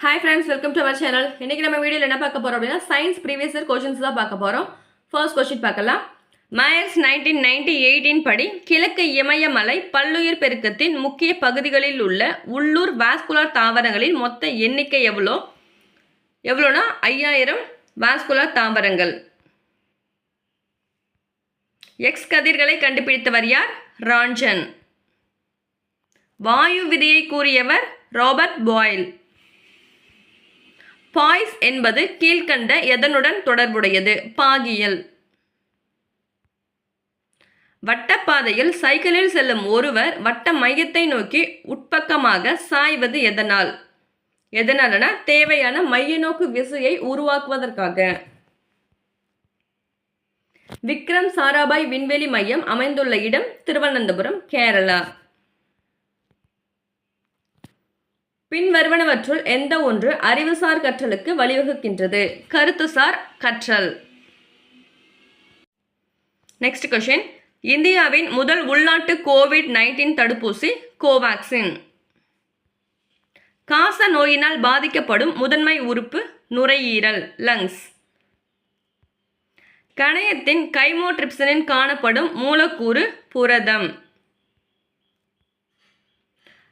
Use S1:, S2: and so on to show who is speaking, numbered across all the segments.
S1: Hi friends, welcome to our channel. இன்னைக்கு நம்ம வீடியோல என்ன பார்க்க போறோம் அப்படினா சயின்ஸ் previous year questions தான் பார்க்க போறோம். First question பார்க்கலாம். Myers 1998 படி கிழக்கு இமயமலை பல்லுயிர் பெருக்கத்தின் முக்கிய பகுதிகளில் உள்ள உள்ளூர் வாஸ்குலர் தாவரங்களின் மொத்த எண்ணிக்கை எவ்வளோனா 5000 வாஸ்குலர் தாவரங்கள். எக்ஸ் கதிர்களை கண்டுபிடித்தவர் யார்? ரான்சன். வாயு விதியை கூறியவர் ராபர்ட் பாயில். பாய்ஸ் என்பது கீழ்கண்ட எதனுடன் தொடர்புடையது? பாகியல். வட்டப்பாதையில் சைக்கிளில் செல்லும் ஒருவர் வட்ட மையத்தை நோக்கி உட்பக்கமாக சாய்வது எதனாலனா தேவையான மைய நோக்கு விசையை உருவாக்குவதற்காக. விக்ரம் சாராபாய் விண்வெளி மையம் அமைந்துள்ள இடம் திருவனந்தபுரம், கேரளா. பின்வருவனவற்றுள் எந்த ஒன்று அறிவுசார் கற்றலுக்கு வழிவகுக்கின்றது? கருத்துசார் கற்றல். Next question. இந்தியாவின் முதல் உள்நாட்டு COVID-19 தடுப்பூசி கோவாக்சின். காச நோயினால் பாதிக்கப்படும் முதன்மை உறுப்பு நுரையீரல், லங்ஸ். கணையத்தின் கைமோட்ரிப்சினில் காணப்படும் மூலக்கூறு புரதம்.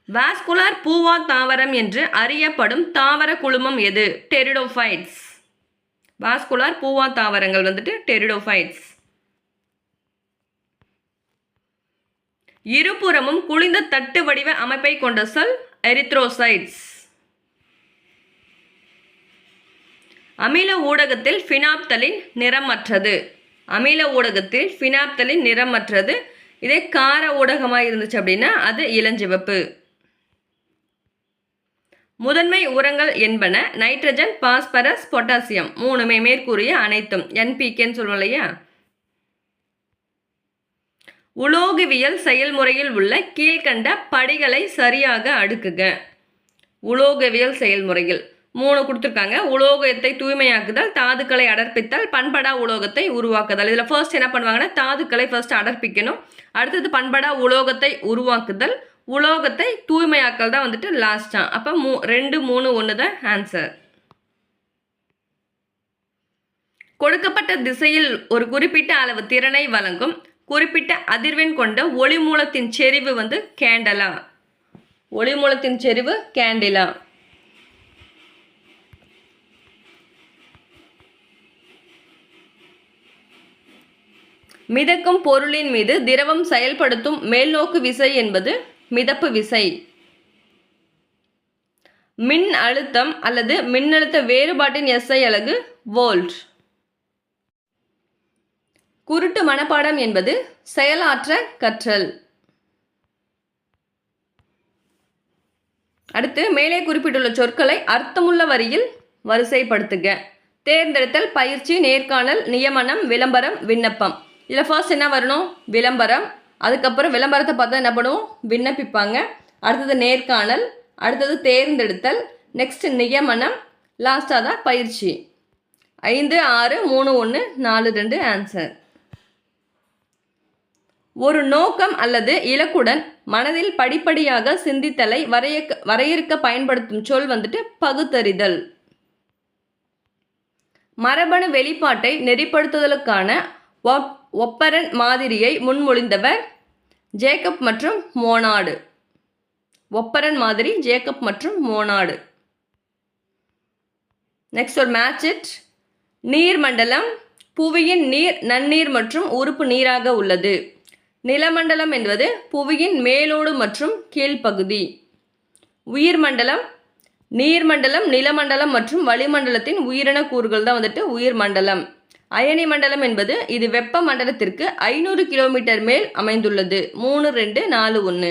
S1: வாஸ்குலர் பூவா தாவரம் என்று அறியப்படும் தாவர குழுமம் எது? டெரிடோஃபைட்ஸ். வாஸ்குலர் பூவா தாவரங்கள் டெரிடோஃபைட்ஸ். இருபுறமும் குளிர்ந்த தட்டு வடிவ அமைப்பை கொண்ட செல் எரித்ரோசைட்ஸ். அமில ஊடகத்தில் ஃபினாப்தலின் நிறமற்றது. அமில ஊடகத்தில் ஃபினாப்தலின் நிறமற்றது. இதே கார ஊடகமாக இருந்துச்சு அப்படின்னா அது இளஞ்சிவப்பு. முதன்மை உரங்கள் என்பன நைட்ரஜன், பாஸ்பரஸ், பொட்டாசியம். மூணுமே மேற்கூறிய அனைத்தும் NPKன்னு சொல்லுவோம் இல்லையா? உலோகவியல் செயல்முறையில் உள்ள கீழ்கண்ட படிகளை சரியாக அடுக்குக. உலோகவியல் செயல்முறையில் 3 கொடுத்துருக்காங்க. உலோகத்தை தூய்மையாக்குதல், தாதுக்களை அடர்ப்பித்தல், பண்படா உலோகத்தை உருவாக்குதல். இதில் ஃபர்ஸ்ட் என்ன பண்ணுவாங்கன்னா தாதுக்களை ஃபர்ஸ்ட் அடர்ப்பிக்கணும். அடுத்தது பண்படா உலோகத்தை உருவாக்குதல், உலோகத்தை தூய்மையாக்கல் தான் லாஸ்டா. அப்போ 2, 3, 1 தான் ஆன்சர். கொடுக்கப்பட்ட திசையில் ஒரு குறிப்பிட்ட அளவு திறனை வழங்கும் குறிப்பிட்ட அதிர்வெண் கொண்ட ஒளி மூலத்தின் செறிவு கேண்டலா. ஒளி மூலத்தின் செறிவு கேண்டிலா. மிதக்கும் பொருளின் மீது திரவம் செயல்படுத்தும் மேல்நோக்கு விசை என்பது மிதப்பு விசை. மின் அழுத்தம் அல்லது மின்னழுத்த வேறுபாட்டின் SI அலகு வோல்ட். குருட்டு மனப்பாடம் என்பது செயலாற்ற கற்றல். அடுத்து மேலே குறிப்பிட்டுள்ள சொற்களை அர்த்தமுள்ள வரியில் வரிசைப்படுத்துக. தேர்ந்தெடுத்தல், பயிற்சி, நேர்காணல், நியமனம், விளம்பரம், விண்ணப்பம். இதில் ஃபர்ஸ்ட் என்ன வரணும்? விளம்பரம். அதுக்கப்புறம் விளம்பரத்தை பார்த்தா என்ன பண்ணுவோம்? விண்ணப்பிப்பாங்க. அடுத்தது நேர்காணல், அடுத்தது தேர்ந்தெடுத்தல், நெக்ஸ்ட் நியமனம், லாஸ்டாக தான் பயிற்சி. 5, 6, 3, 1, 4, 2 ஆன்சர். ஒரு நோக்கம் அல்லது இலக்குடன் மனதில் படிப்படியாக சிந்தித்தலை வரையறுக்க பயன்படுத்தும் சொல் பகுத்தறிதல். மரபணு வெளிப்பாட்டை நெறிப்படுத்துதலுக்கான ஒப்பரன் மாதிரியை முன்மொழிந்தவர் ஜேக்கப் மற்றும் மோனாடு. ஒப்பரன் மாதிரி ஜேக்கப் மற்றும் மோனாடு. நெக்ஸ்ட் ஒரு மேட்ச் இட். நீர்மண்டலம். புவியின் நீர் நன்னீர் மற்றும் உறுப்பு நீராக உள்ளது. நிலமண்டலம் என்பது புவியின் மேலோடு மற்றும் கீழ்ப்பகுதி. உயிர்மண்டலம். நீர்மண்டலம், நிலமண்டலம் மற்றும் வளிமண்டலத்தின் உயிரின கூறுகள் தான் உயிர்மண்டலம். அயனி மண்டலம் என்பது இது வெப்ப மண்டலத்திற்கு 500 கிலோமீட்டர் மேல் அமைந்துள்ளது. 3, 2, 4, 1.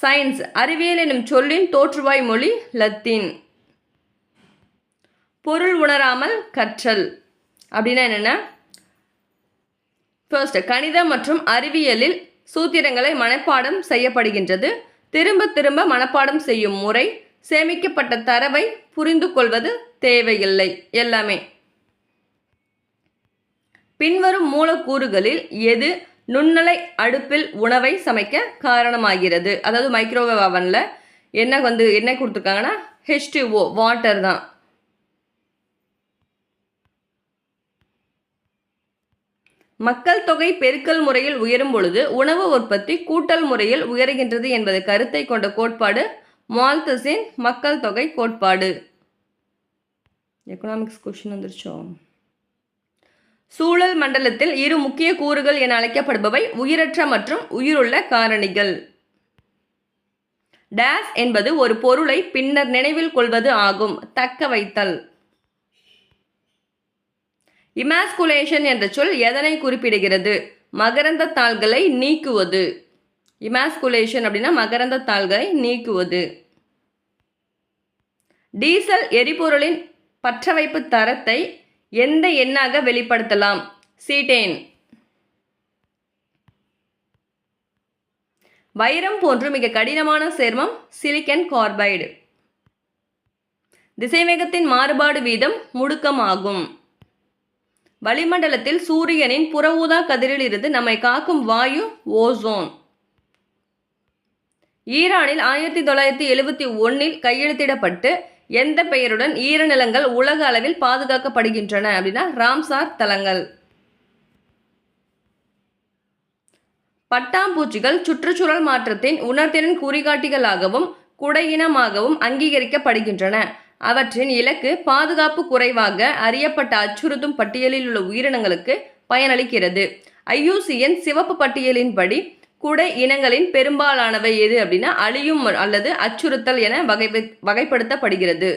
S1: சயின்ஸ். அறிவியல் எனும் சொல்லின் தோற்றுவாய் மொழி லத்தீன். பொருள் உணராமல் கற்றல் அப்படின்னா என்னென்னா, ஃபர்ஸ்ட் கணிதம் மற்றும் அறிவியலில் சூத்திரங்களை மனப்பாடம் செய்யப்படுகின்றது. திரும்ப திரும்ப மனப்பாடம் செய்யும் முறை, சேமிக்கப்பட்ட தரவை புரிந்து கொள்வது தேவையில்லை. எல்லாமே. பின்வரும் மூலக்கூறுகளில் எது நுண்ணலை அடுப்பில் உணவை சமைக்க காரணமாகிறது? அதாவது மைக்ரோவேவ் அவனில் என்ன கொடுத்துருக்காங்கன்னா H2O வாட்டர் தான். மக்கள் தொகை பெருக்கல் முறையில் உயரும் பொழுது உணவு உற்பத்தி கூட்டல் முறையில் உயர்கின்றது என்பதை கருத்தை கொண்ட கோட்பாடு மால்தஸின் மக்கள் தொகை கோட்பாடு. எக்கனாமிக்ஸ் கொஸ்டின் வந்துருச்சோ. சூழல் மண்டலத்தில் இரு முக்கிய கூறுகள் என அழைக்கப்படுபவை உயிரற்ற மற்றும் உயிருள்ள காரணிகள். டேஸ் என்பது ஒரு பொருளை பின்னர் நினைவில் கொள்வது ஆகும். தக்க வைத்தல். இமாஸ்குலேஷன் என்ற சொல் எதனை குறிப்பிடுகிறது? மகரந்த தாள்களை நீக்குவது. இமாஸ்குலேஷன் அப்படின்னா மகரந்த தாள்களை நீக்குவது. டீசல் எரிபொருளின் பற்றவைப்பு தரத்தை எந்த எண்ணாக வெளிப்படுத்தலாம்? சீட்டேன். வைரம் போன்று மிக கடினமான சேர்மம் சிலிக்கன் கார்பைடு. திசைவேகத்தின் மாறுபாடு வீதம் முடுக்கமாகும். வளிமண்டலத்தில் சூரியனின் புற ஊதா கதிரில் இருந்து நம்மை காக்கும் வாயு ஓசோன். ஈரானில் 1971 கையெழுத்திடப்பட்டு எந்த பெயருடன் ஈரநிலங்கள் உலக அளவில் பாதுகாக்கப்படுகின்றன அப்படின்னா ராம்சார் தலங்கள். பட்டாம்பூச்சிகள் சுற்றுச்சூழல் மாற்றத்தின் உணர்திறன் குறிகாட்டிகளாகவும் குடையினமாகவும் அங்கீகரிக்கப்படுகின்றன. அவற்றின் இலக்கு பாதுகாப்பு குறைவாக அறியப்பட்ட அச்சுறுத்தும் பட்டியலில் உள்ள உயிரினங்களுக்கு பயனளிக்கிறது. IUCN சிவப்பு பட்டியலின்படி குடை இனங்களின் பெரும்பாலானவை எது அப்படின்னா அழியும் அல்லது அச்சுறுத்தல் என வகைப்படுத்தப்படுகிறது.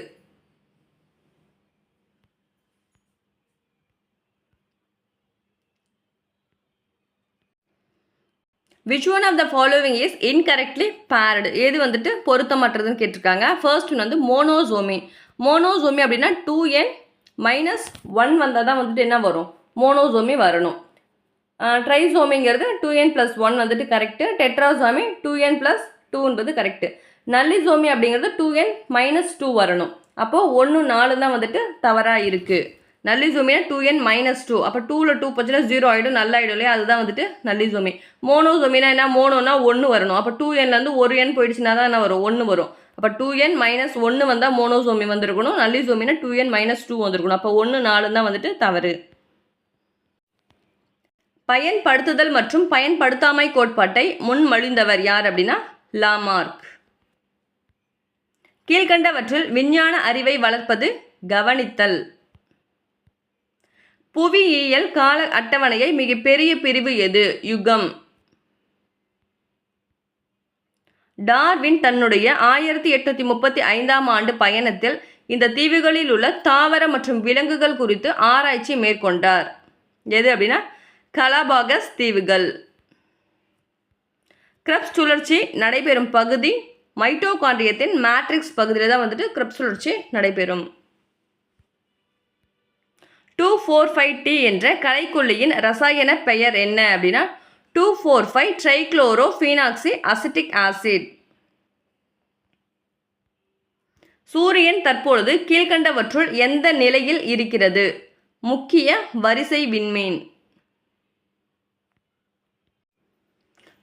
S1: Which one of the following is incorrectly paired? எது வந்துட்டு பொருத்தமற்றதுன்னு கேட்டிருக்காங்க. ஃபர்ஸ்ட் வந்து மோனோசோமி. மோனோசோமி அப்படின்னா 2n-1 வந்தால் தான் வந்துட்டு என்ன வரும்? மோனோசோமி வரணும். ட்ரைசோமிங்கிறது 2n+1 வந்துட்டு கரெக்டு. டெட்ராசோமி 2n+2 என்பது கரெக்டு. நல்லிசோமி அப்படிங்கிறது 2n-2 வரணும். அப்போது 1 4 தான் வந்துட்டு தவறாக இருக்குது. நல்லிசோமினா 2n-2. அப்போ 2ல் 2 போச்சுன்னா 0 ஆகிடும். நல்ல ஆகிடும் இல்லையா? அதுதான் வந்துட்டு நல்லிசோமி. மோனோசோமினா என்ன? மோனோனா 1 வரணும். அப்போ 2nலேருந்து 1n போயிடுச்சுன்னா தான் என்ன வரும்? 1 வரும். அப்போ 2n-1 வந்தால் மோனோசோமி வந்திருக்கணும். நல்லிசோமினா 2n-2 வந்திருக்கணும். அப்போ 1 4 தான் வந்துட்டு தவறு. பயன்படுத்துதல் மற்றும் பயன்படுத்தாமை கோட்பாட்டை முன்மொழிந்தவர் யார் அப்படின்னா லாமார்க். கீழ்கண்டவற்றில் விஞ்ஞான அறிவை வளர்ப்பது கவனித்தல். புவியியல் கால அட்டவணையை மிகப்பெரிய பிரிவு எது? யுகம். டார்வின் தன்னுடைய 1835 பயணத்தில் இந்த தீவுகளில் உள்ள தாவர மற்றும் விலங்குகள் குறித்து ஆராய்ச்சி மேற்கொண்டார். எது அப்படின்னா கலாபாகஸ் தீவுகள். கிரெப்ஸ் சுழற்சி நடைபெறும் பகுதி மைட்டோகாண்ட்ரியத்தின் மேட்ரிக்ஸ் பகுதியில் தான் வந்துட்டு கிரெப்ஸ் சுழற்சி நடைபெறும். 2,4,5-T என்ற களைக்கொல்லியின் ரசாயன பெயர் என்ன அப்படின்னா 2,4,5 ட்ரைக்ளோரோஃபீனாக்சி அசிட்டிக் ஆசிட். சூரியன் தற்பொழுது கீழ்கண்டவற்றுள் எந்த நிலையில் இருக்கிறது? முக்கிய வரிசை விண்மீன்.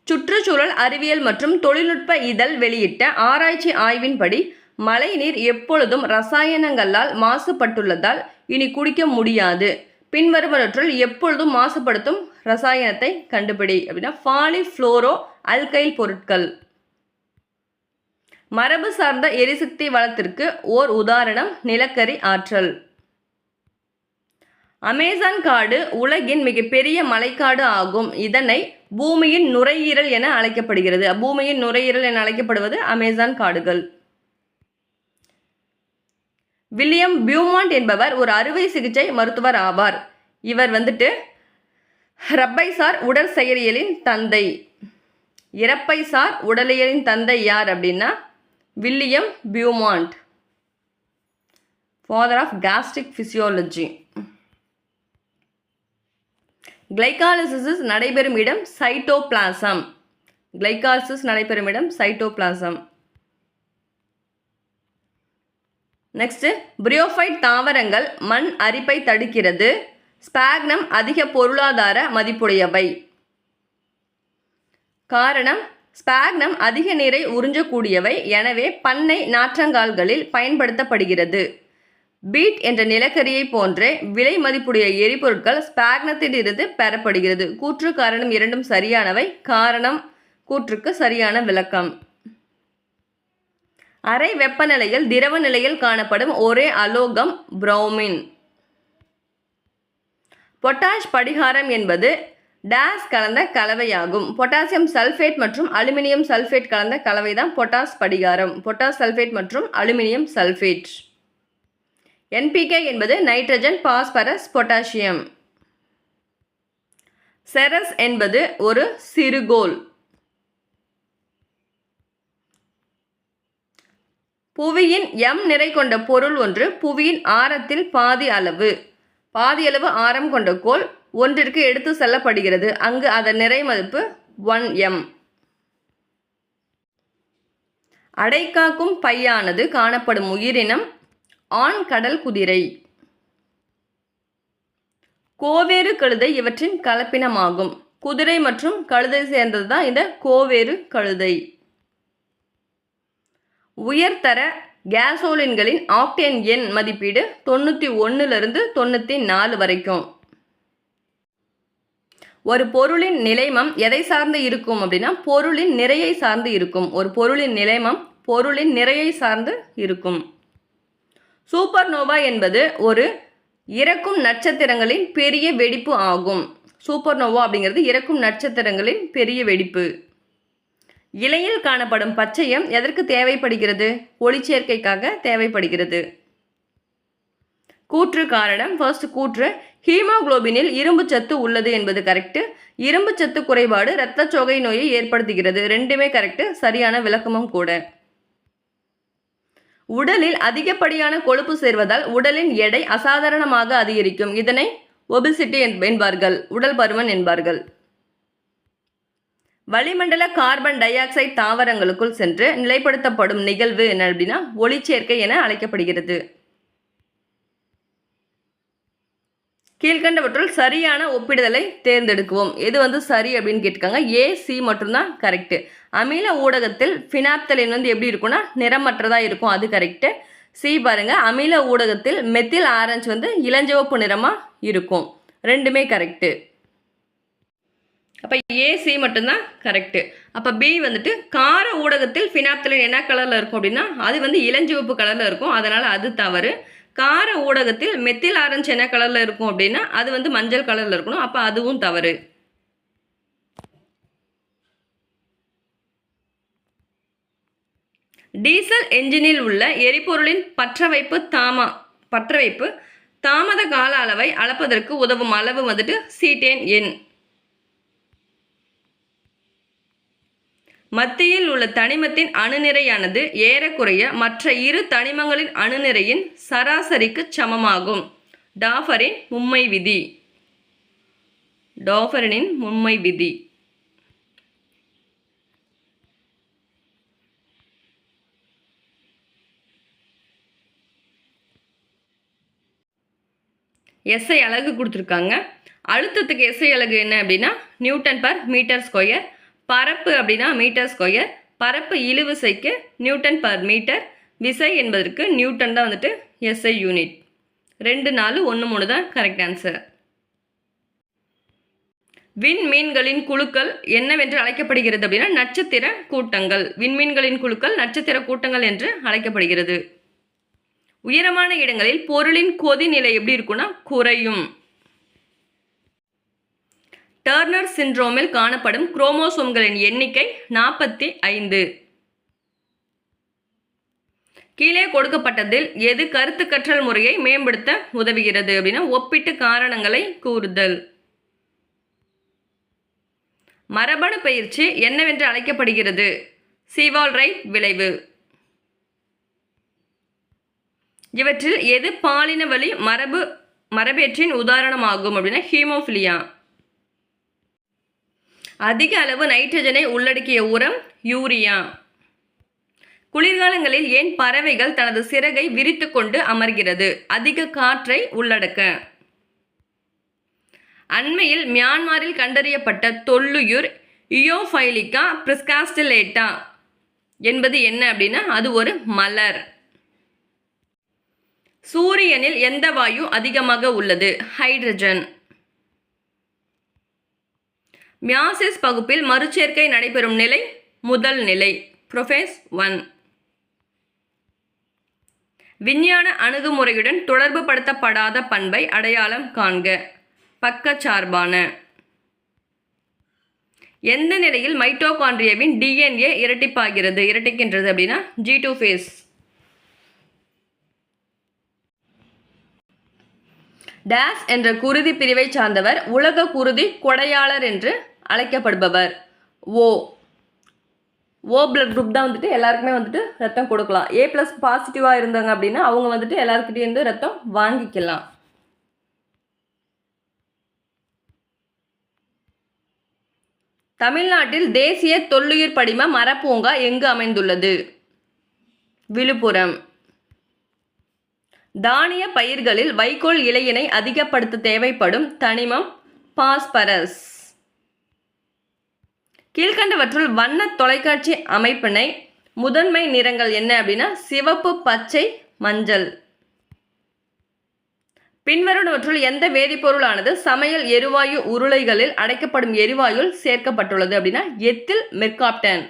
S1: சுற்றுச்சூழல் அறிவியல் மற்றும் தொழில்நுட்ப இதழ் வெளியிட்ட ஆராய்ச்சி ஆய்வின்படி மழைநீர் எப்பொழுதும் ரசாயனங்களால் மாசுபட்டுள்ளதால் இனி குடிக்க முடியாது. பின்வருவனற்றுள் எப்பொழுதும் மாசுபடுத்தும் ரசாயனத்தை கண்டுபிடி அப்படின்னா பாலிஃப்ளோரோ அல்கைல் பொருட்கள். மரபு சார்ந்த எரிசக்தி வளத்திற்கு ஓர் உதாரணம் நிலக்கரி ஆற்றல். அமேசான் காடு உலகின் மிகப்பெரிய மலைக்காடு ஆகும். இதனை பூமியின் நுரையீரல் என அழைக்கப்படுகிறது. பூமியின் நுரையீரல் என அழைக்கப்படுவது அமேசான் காடுகள். வில்லியம் பியூமாண்ட் என்பவர் ஒரு அறுவை சிகிச்சை மருத்துவர் ஆவார். இவர் வந்துட்டு இரப்பைசார் உடல் செயலியலின் தந்தை. இறப்பைசார் உடலியலின் தந்தை யார் அப்படின்னா William Beaumont, father of gastric physiology. Glycolysis நடைபெறும் இடம் சைட்டோபிளாசம். கிளைகாலிசிஸ் நடைபெறும் இடம் சைட்டோபிளாசம். நெக்ஸ்ட், பிரியோஃபைட் தாவரங்கள் மண் அரிப்பை தடுக்கிறது. ஸ்பாக்னம் அதிக பொருளாதார மதிப்புடையவை. காரணம் ஸ்பாக்னம் அதிக நீரை உறிஞ்சக்கூடியவை, எனவே பண்ணை நாற்றங்கால்களில் பயன்படுத்தப்படுகிறது. பீட் என்ற நிலக்கரியை போன்ற விலை மதிப்புடைய எரிபொருட்கள் ஸ்பாக்னத்திலிருந்து பெறப்படுகிறது. கூற்று காரணம் இரண்டும் சரியானவை. காரணம் கூற்றுக்கு சரியான விளக்கம். அறை வெப்பநிலையில் திரவ நிலையில் காணப்படும் ஒரே அலோகம் புரோமின். பொட்டாஷ் படிகாரம் என்பது டேஸ் கலந்த கலவையாகும். பொட்டாசியம் சல்ஃபேட் மற்றும் அலுமினியம் சல்ஃபேட் கலந்த கலவைதான் பொட்டாஸ் படிகாரம். பொட்டாஸ் சல்ஃபேட் மற்றும் அலுமினியம் சல்ஃபேட். NPK என்பது நைட்ரஜன், பாஸ்பரஸ், பொட்டாசியம். செரஸ் என்பது ஒரு சிறுகோள். புவியின் m நிறை கொண்ட பொருள் ஒன்று புவியின் ஆரத்தில் பாதி அளவு ஆரம் கொண்ட கோள் ஒன்றிற்கு எடுத்து செல்லப்படுகிறது. அங்கு அதன் நிறை மதிப்பு 1m. அடைகாக்கும் பையானது காணப்படும் உயிரினம் ஆண் கடல் குதிரை. கோவேறு கழுதை இவற்றின் கலப்பினமாகும். குதிரை மற்றும் கழுதை சேர்ந்தது தான் இந்த கோவேறு கழுதை. உயர்தர கேசோலின்களின் ஆக்டேன் எண் மதிப்பீடு 91லிருந்து 94 வரைக்கும். ஒரு பொருளின் நிலைமம் எதை சார்ந்து இருக்கும் அப்படின்னா பொருளின் நிறையை சார்ந்து இருக்கும். ஒரு பொருளின் நிலைமம் பொருளின் நிறையை சார்ந்து இருக்கும். சூப்பர் நோவா என்பது ஒரு இறக்கும் நட்சத்திரங்களின் பெரிய வெடிப்பு ஆகும். சூப்பர் நோவா அப்படிங்கிறது இறக்கும் நட்சத்திரங்களின் பெரிய வெடிப்பு. இலையில் காணப்படும் பச்சையம் எதற்கு தேவைப்படுகிறது? ஒளிச்சேர்க்கைக்காக தேவைப்படுகிறது. கூற்று காரணம். ஃபர்ஸ்ட் கூற்று, ஹீமோகுளோபினில் இரும்பு சத்து உள்ளது என்பது கரெக்டு. இரும்பு சத்து குறைபாடு இரத்த சோகை நோயை ஏற்படுத்துகிறது. ரெண்டுமே கரெக்டு, சரியான விளக்கமும் கூட. உடலில் அதிகப்படியான கொழுப்பு சேர்வதால் உடலின் எடை அசாதாரணமாக அதிகரிக்கும். இதனை ஒபிசிட்டி என்பார்கள், உடல் பருமன் என்பார்கள். வளிமண்டல கார்பன் டை ஆக்சைடு தாவரங்களுக்குள் சென்று நிலைப்படுத்தப்படும் நிகழ்வு என்ன அப்படின்னா ஒளிச்சேர்க்கை என அழைக்கப்படுகிறது. கீழ்கண்டவற்றுள் சரியான ஒப்பிடுதலை தேர்ந்தெடுக்குவோம். எது சரி அப்படின்னு கேட்டுக்காங்க. A, C மட்டும்தான் கரெக்டு. அமில ஊடகத்தில் ஃபினாப்தலின் எப்படி இருக்கும்னா நிறமற்றதாக இருக்கும், அது கரெக்டு. C பாருங்க, அமில ஊடகத்தில் மெத்தில் ஆரஞ்சு இளஞ்சிவப்பு நிறமாக இருக்கும். ரெண்டுமே கரெக்டு. அப்போ AC மட்டும்தான் கரெக்டு. அப்போ B கார ஊடகத்தில் ஃபினாப்தலின் என்ன கலரில் இருக்கும் அப்படின்னா அது இளஞ்சிவப்பு கலரில் இருக்கும், அதனால் அது தவறு. கார ஊடகத்தில் மெத்தில் ஆரஞ்சு என்ன கலரில் இருக்கும் அப்படின்னா அது மஞ்சள் கலரில் இருக்கணும், அப்போ அதுவும் தவறு. டீசல் என்ஜினில் உள்ள எரிபொருளின் பற்றவைப்பு தாமத கால அளவை அளப்பதற்கு உதவும் அளவு சீட்டேன் எண். மத்தியில் உள்ள தனிமத்தின் அணுநிறையானது ஏறக்குறைய மற்ற இரு தனிமங்களின் அணுநிறையின் சராசரிக்கு சமமாகும். டாஃபரின் மும்மை விதி. SI அலகு கொடுத்துருக்காங்க. அழுத்தத்துக்கு SI அலகு என்ன அப்படின்னா நியூட்டன் பர் மீட்டர் ஸ்கொயர். பரப்பு அப்படின்னா மீட்டர் ஸ்கொயர். பரப்பு இழுவிசைக்கு நியூட்டன் பர் மீட்டர். விசை என்பதற்கு நியூட்டன் தான் SI யூனிட். 2, 4, 1, 3 தான் கரெக்ட் ஆன்சர். விண்மீன்களின் குழுக்கள் என்னவென்று அழைக்கப்படுகிறது அப்படின்னா நட்சத்திர கூட்டங்கள். விண்மீன்களின் குழுக்கள் நட்சத்திர கூட்டங்கள் என்று அழைக்கப்படுகிறது. உயரமான இடங்களில் பொருளின் கொதிநிலை எப்படி இருக்குன்னா குறையும். டர்னர் சிண்ட்ரோமில் காணப்படும் குரோமோசோம்களின் எண்ணிக்கை 45. கீழே கொடுக்கப்பட்டதில் எது கருத்து கற்றல் முறையை மேம்படுத்த உதவுகிறது அப்படின்னா ஒப்பிட்டு காரணங்களை கூறுதல். மரபணு பயிற்சி என்னவென்று அழைக்கப்படுகிறது? சீவால் ரைட் விளைவு. இவற்றில் எது பாலின வழி மரபேற்றின் உதாரணமாகும் அப்படின்னா ஹீமோஃபிலியா. அதிக அளவு நைட்ரஜனை உள்ளடக்கிய உரம் யூரியா. குளிர்காலங்களில் ஏன் பறவைகள் தனது சிறகை விரித்து கொண்டு அமர்கிறது? அதிக காற்றை உள்ளடக்க. அண்மையில் மியான்மரில் கண்டறியப்பட்ட தொல்லுயிர் இயோஃபைலிகா பிரிஸ்காஸ்டிலேட்டா என்பது என்ன அப்படின்னா அது ஒரு மலர். சூரியனில் எந்த வாயு அதிகமாக உள்ளது? ஹைட்ரஜன். மியாசிஸ் பகுப்பில் மறுசேர்க்கை நடைபெறும் நிலை முதல் நிலை. புரோஃபேஸ் 1. விஞ்ஞான அணுகுமுறையுடன் தொடர்பு படுத்தப்படாத பண்பை அடையாளம் காண்க. பக்கச்சார்பான. எந்த நிலையில் மைட்டோகாண்ட்ரியாவின் DNA இரட்டிக்கின்றது அப்படின்னா G2 ஃபேஸ். டேஸ் என்ற குருதி பிரிவை சார்ந்தவர் உலக குருதி கொடையாளர் என்று அழைக்கப்படுபவர். ஓ பிளட் குரூப் தான் வந்துட்டு எல்லாருக்குமே வந்துட்டு ரத்தம் கொடுக்கலாம். A+ பாசிட்டிவாக இருந்தாங்க அப்படின்னா அவங்க வந்துட்டு எல்லாருக்கிட்டேருந்து ரத்தம் வாங்கிக்கலாம். தமிழ்நாட்டில் தேசிய தொல்லுயிர் படிம மரப்பூங்கா எங்கு அமைந்துள்ளது? விழுப்புரம். தானிய பயிர்களில் வைக்கோல் இலையினை அதிகப்படுத்த தேவைப்படும் தனிமம் பாஸ்பரஸ். கீழ்கண்டவற்றுள் வண்ண தொலைக்காட்சி அமைப்பினை முதன்மை நிறங்கள் என்ன அப்படின்னா சிவப்பு, பச்சை, மஞ்சள். பின்வருவனவற்றுள் எந்த வேதிப்பொருளானது சமையல் எரிவாயு உருளைகளில் அடைக்கப்படும் எரிவாயுவில் சேர்க்கப்பட்டுள்ளது அப்படின்னா எத்தில் மெர்காப்டன்.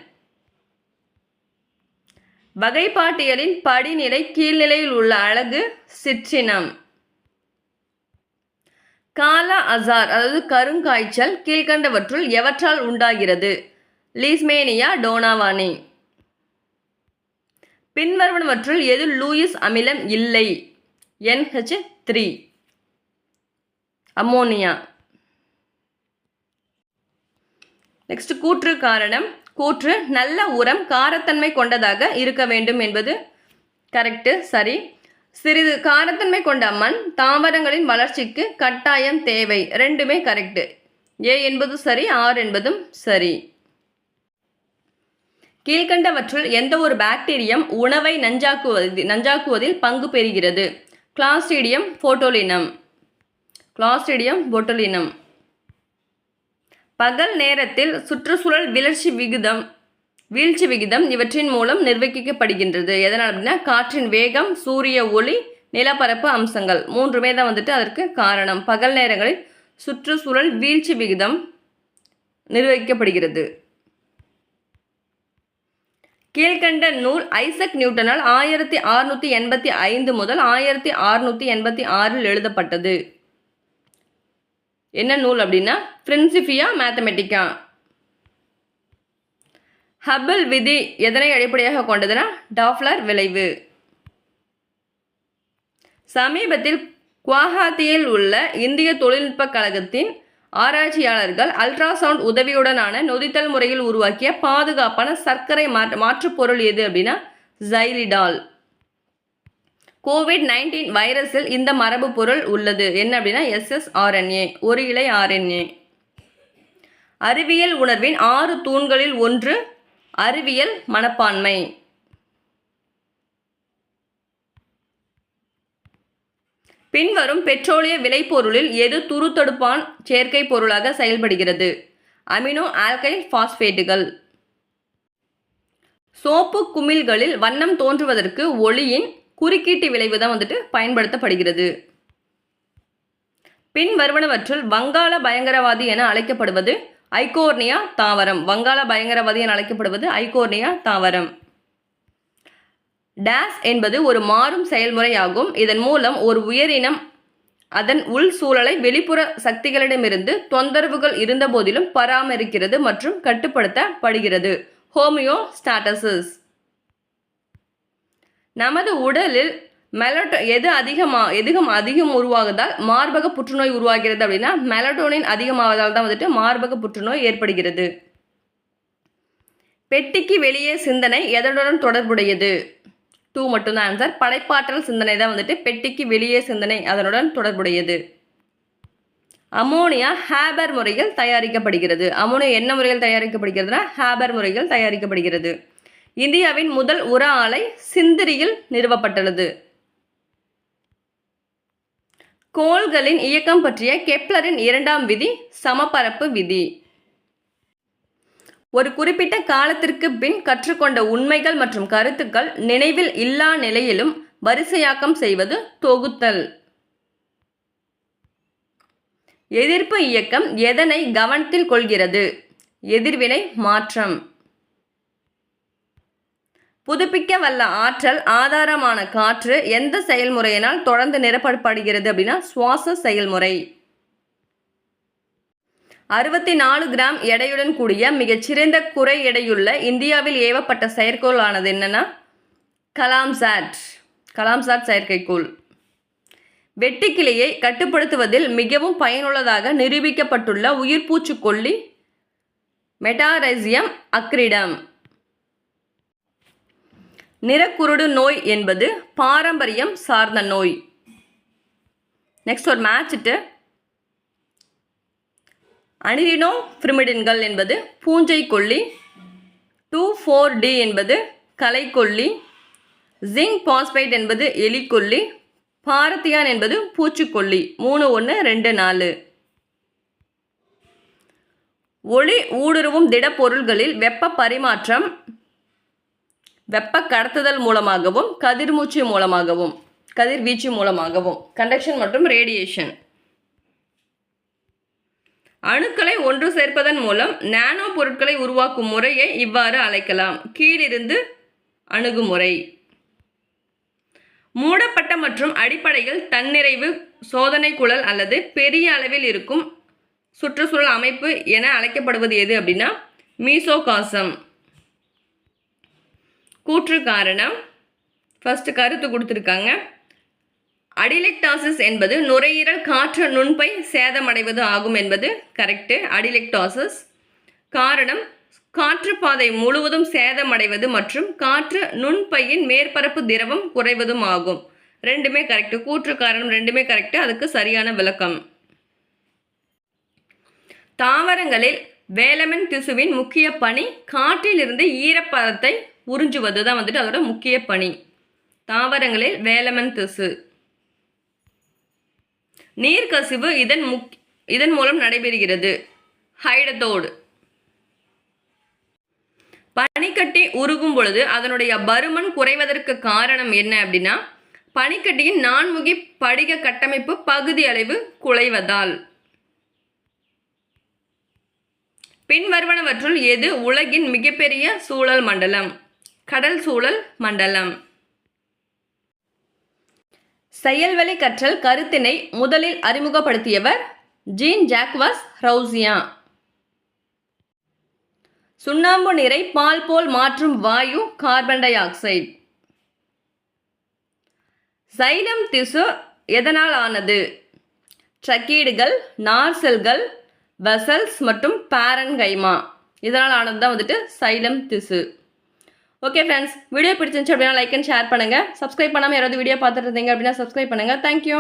S1: வகைப்பாட்டியலின் படிநிலை கீழ்நிலையில் உள்ள அலகு சிற்றினம். காலா அசார் அதாவது கருங்காய்ச்சல் கீழ்கண்டவற்றுள் எவற்றால் உண்டாகிறது? லீஸ்மேனியா டோனாவானி. பின்வருவனவற்றுள் எது லூயிஸ் அமிலம் இல்லை? NH3. அம்மோனியா. நெக்ஸ்ட் கூற்று காரணம். கூற்று நல்ல உரம் காரத்தன்மை கொண்டதாக இருக்க வேண்டும் என்பது கரெக்டு, சரி. சிறிது காரத்தன்மை கொண்ட மண் தாவரங்களின் வளர்ச்சிக்கு கட்டாயம் தேவை, ரெண்டுமே கரெக்டு. A என்பது சரி, R என்பதும் சரி. கீழ்கண்டவற்றுள் எந்த ஒரு பாக்டீரியம் உணவை நஞ்சாக்குவதில் பங்கு பெறுகிறது? கிளாஸ்ட்ரிடியம் போட்டுலினம். பகல் நேரத்தில் சுற்றுச்சூழல் வீழ்ச்சி விகிதம் இவற்றின் மூலம் நிர்வகிக்கப்படுகின்றது. எதனால் அப்படின்னா காற்றின் வேகம், சூரிய ஒளி, நிலப்பரப்பு அம்சங்கள் மூன்றுமே தான் வந்துட்டு அதற்கு காரணம். பகல் நேரங்களில் சுற்றுச்சூழல் வீழ்ச்சி விகிதம் நிர்வகிக்கப்படுகிறது. கீழ்கண்ட நூல் ஐசக் நியூட்டனால் 1685 முதல் 1686 எழுதப்பட்டது. என்ன நூல் அப்படின்னா பிரின்சிபியா மேத்தமெட்டிக்கா. ஹப்பிள் விதி எதனை அடிப்படையாக கொண்டதுன்னா டாப்ளர் விளைவு. சமீபத்தில் குவாஹாத்தியில் உள்ள இந்திய தொழில்நுட்ப கழகத்தின் ஆராய்ச்சியாளர்கள் அல்ட்ராசவுண்ட் உதவியுடனான நொதித்தல் முறையில் உருவாக்கிய பாதுகாப்பான சர்க்கரை மாற்றுப் பொருள் எது அப்படின்னா ஜைலிடால். COVID-19 வைரஸில் இந்த மரபு பொருள் உள்ளது என்ன அப்படின்னா ssRNA, ஒரு இலை RNA. அறிவியல் உணர்வின் 6 தூண்களில் ஒன்று அறிவியல் மனப்பான்மை. பின்வரும் பெட்ரோலிய விளைபொருளில் எது துருத்தடுப்பான் சேர்க்கை பொருளாக செயல்படுகிறது? அமினோ ஆல்கைல் பாஸ்பேட்டுகள். சோப்பு குமிழ்களில் வண்ணம் தோன்றுவதற்கு ஒளியின் குறுக்கீட்டு விளைவு தான் வந்துட்டு பயன்படுத்தப்படுகிறது. பின்வருவனவற்றுள் வங்காள பயங்கரவாதி என அழைக்கப்படுவது ஐகோர்னியா தாவரம். வங்காள பயங்கரவாதி என அழைக்கப்படுவது ஐகோர்னியா தாவரம். டேஸ் என்பது ஒரு மாறும் செயல்முறையாகும். இதன் மூலம் ஒரு உயிரினம் அதன் உள் சூழலை வெளிப்புற சக்திகளிடமிருந்து தொந்தரவுகள் இருந்த போதிலும் பராமரிக்கிறது மற்றும் கட்டுப்படுத்தப்படுகிறது. ஹோமியோஸ்டாசிஸ். நமது உடலில் அதிகம் உருவாகுதால் மார்பக புற்றுநோய் உருவாகிறது அப்படின்னா மெலட்டோனின் அதிகமாவதால் தான் வந்துட்டு மார்பக புற்றுநோய் ஏற்படுகிறது. பெட்டிக்கு வெளியே சிந்தனை எதனுடன் தொடர்புடையது? 2 மட்டும்தான் ஆன்சர். படைப்பாற்றல் சிந்தனை தான் வந்துட்டு பெட்டிக்கு வெளியே சிந்தனை அதனுடன் தொடர்புடையது. அமோனியா ஹேபர் முறையில் தயாரிக்கப்படுகிறது. அமோனியா என்ன முறையில் தயாரிக்கப்படுகிறதுனா ஹேபர் முறையில் தயாரிக்கப்படுகிறது. இந்தியாவின் முதல் உர ஆலை சிந்திரியில் நிறுவப்பட்டுள்ளது. கோள்களின் இயக்கம் பற்றிய கெப்லரின் 2ஆம் விதி சமபரப்பு விதி. ஒரு குறிப்பிட்ட காலத்திற்கு பின் கற்றுக்கொண்ட உண்மைகள் மற்றும் கருத்துக்கள் நினைவில் இல்லா நிலையிலும் வரிசையாக்கம் செய்வது தொகுத்தல். எதிர்ப்பு இயக்கம் எதனை கவனத்தில் கொள்கிறது? எதிர்வினை மாற்றம். புதுப்பிக்க வல்ல ஆற்றல் ஆதாரமான காற்று எந்த செயல்முறையினால் தொடர்ந்து நிரப்பப்படுகிறது அப்படின்னா சுவாச செயல்முறை. 64 கிராம் எடையுடன் கூடிய மிகச்சிறந்த குறை எடையுள்ள இந்தியாவில் ஏவப்பட்ட செயற்கைக்கோள் ஆனது என்னன்னா கலாம்சாட் செயற்கைக்கோள். வெட்டுக்கிளியை கட்டுப்படுத்துவதில் மிகவும் பயனுள்ளதாக நிரூபிக்கப்பட்டுள்ள உயிர்பூச்சிக்கொல்லி மெட்டாரைசியம் அக்ரிடம். நிறக்குருடு நோய் என்பது பாரம்பரியம் சார்ந்த நோய். நெக்ஸ்ட் ஒரு மேட்சிட்டு. அனிரினோ பிரிமிடின்கள் என்பது பூஞ்சை கொல்லி. 2,4-D என்பது களைக்கொல்லி. ஜிங்க் பாஸ்பைட் என்பது எலிக்கொல்லி. பாரத்தியான் என்பது பூச்சிக்கொல்லி. 3,1,2,4. ஒளி ஊடுருவும் திடப்பொருள்களில் வெப்ப பரிமாற்றம் வெப்ப கடத்துதல் மூலமாகவும் கதிர்வீச்சு மூலமாகவும் கண்டக்ஷன் மற்றும் ரேடியேஷன். அணுக்களை ஒன்று சேர்ப்பதன் மூலம் நானோ பொருட்களை உருவாக்கும் முறையை இவ்வாறு அழைக்கலாம். கீழிருந்து அணுகுமுறை. மூடப்பட்ட மற்றும் அடிப்படையில் தன்னிறைவு சோதனை குழல் அல்லது பெரிய அளவில் இருக்கும் சுற்றுச்சூழல் அமைப்பு என அழைக்கப்படுவது எது அப்படின்னா மீசோகாசம். கூற்று காரணம். ஃபர்ஸ்ட் கருத்து கொடுத்துருக்காங்க. அடிலெக்டாசிஸ் என்பது நுரையீரல் காற்று நுண்பை சேதமடைவது ஆகும் என்பது கரெக்டு. அடிலெக்டாசிஸ். காரணம் காற்றுப்பாதை முழுவதும் சேதமடைவது மற்றும் காற்று நுண்பையின் மேற்பரப்பு திரவம் குறைவதும் ஆகும். ரெண்டுமே கரெக்டு. கூற்று காரணம் ரெண்டுமே கரெக்டு. அதுக்கு சரியான விளக்கம். தாவரங்களில் வேலமன் திசுவின் முக்கிய பணி காற்றிலிருந்து ஈரப்பதத்தை உறிஞ்சுவது தான் அதோட முக்கிய பணி. தாவரங்களில் வேலமன் திசு. நீர்க்கசிவு இதன் மூலம் நடைபெறுகிறது. ஹைடத்தோடு. பனிக்கட்டி உருகும் பொழுது அதனுடைய பருமன் குறைவதற்கு காரணம் என்ன அப்படின்னா பனிக்கட்டியின் நான்முகி படிக கட்டமைப்பு பகுதி அளவு குறைவதால். பின்வருவனவற்றுள் எது உலகின் மிகப்பெரிய சூழல் மண்டலம்? கடல் சூழல் மண்டலம். செயல்வழி கற்றல் கருத்தினை முதலில் அறிமுகப்படுத்தியவர் ஜீன் ஜாக்வஸ் ரவுசியா. சுண்ணாம்பு நீரை பால் போல் மாற்றும் வாயு கார்பன் டை ஆக்சைடு. சைலம் திசு எதனால் ஆனது? ட்ரக்கீடுகள், நார்செல்கள், வெசல்ஸ் மற்றும் பாரன்கைமா. இதனால் ஆனது தான் சைலம் திசு. ஓகே ஃப்ரெண்ட்ஸ், வீடியோ பிடிச்சிருந்துச்சு அப்படின்னா லைக் அண்ட் ஷேர் பண்ணுங்கள். சப்ஸ்கிரைப் பண்ணாமல் யாராவது வீடியோ பார்த்துட்டு இருந்தீங்க அப்படின்னா சப்ஸ்கிரைப் பண்ணுங்கள். தேங்க்யூ.